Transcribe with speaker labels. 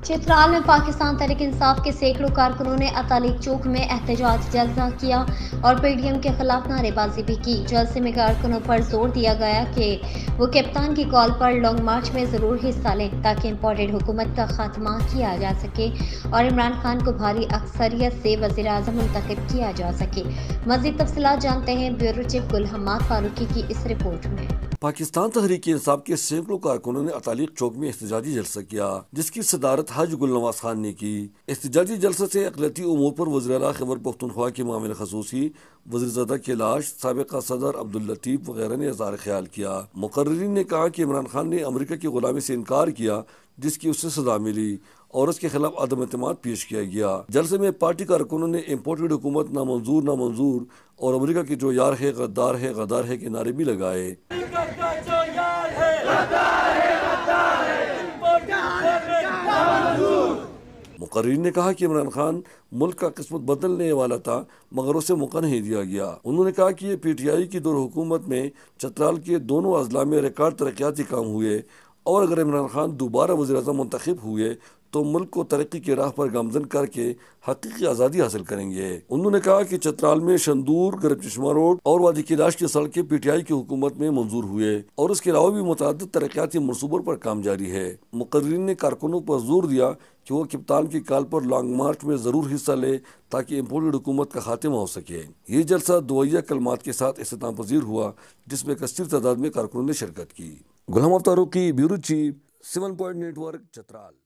Speaker 1: چترال میں پاکستان تحریک انصاف کے سینکڑوں کارکنوں نے اطالق چوک میں احتجاج جلسہ کیا اور پی ڈی ایم کے خلاف نعرے بازی بھی کی۔ جلسے میں کارکنوں پر زور دیا گیا کہ وہ کپتان کی کال پر لانگ مارچ میں ضرور حصہ لیں تاکہ امپورٹڈ حکومت کا خاتمہ کیا جا سکے اور عمران خان کو بھاری اکثریت سے وزیر اعظم منتخب کیا جا سکے۔ مزید تفصیلات جانتے ہیں بیورو چیف گل حماد فاروقی کی اس رپورٹ میں۔
Speaker 2: پاکستان تحریک انصاف کے سینکڑوں کارکنوں نے اطالق چوک میں احتجاجی جلسہ کیا، جس کی صدارت حاج گل نواز خان نے کی۔ احتجاجی جلسہ سے اقلیتی امور پر وزیر اعلیٰ خیبر پختونخوا کے معاون خصوصی وزیر زادہ کیلاش، سابقہ صدر عبداللطیف وغیرہ نے اظہار خیال کیا۔ مقررین نے کہا کہ عمران خان نے امریکہ کی غلامی سے انکار کیا، جس کی اسے سزا ملی اور اس کے خلاف عدم اعتماد پیش کیا گیا۔ جلسے میں پارٹی کارکنوں نے امپورٹڈ حکومت نامنظور نامنظور اور امریکہ کی جو یار ہے غدار ہے کے نعرے بھی لگائے۔ مقررین نے کہا کہ عمران خان ملک کا قسمت بدلنے والا تھا مگر اسے موقع نہیں دیا گیا۔ انہوں نے کہا کہ یہ پی ٹی آئی کی دور حکومت میں چترال کے دونوں اضلاع میں ریکارڈ ترقیاتی کام ہوئے اور اگر عمران خان دوبارہ وزیر اعظم منتخب ہوئے تو ملک کو ترقی کی راہ پر گامزن کر کے حقیقی آزادی حاصل کریں گے۔ انہوں نے کہا کہ چترال میں شندور، گرب چشمہ روڈ اور وادی کیلاش کی سڑکیں پی ٹی آئی کی حکومت میں منظور ہوئے اور اس کے علاوہ بھی متعدد ترقیاتی منصوبوں پر کام جاری ہے۔ مقررین نے کارکنوں پر زور دیا کہ وہ کپتان کی کال پر لانگ مارچ میں ضرور حصہ لے تاکہ امپورٹڈ حکومت کا خاتمہ ہو سکے۔ یہ جلسہ دوئیہ کلمات کے ساتھ اختتام پذیر ہوا جس میں کثیر تعداد میں کارکنوں نے شرکت کی۔ Ghulam Farooqui, bureau chief, 7 point network, Chitral.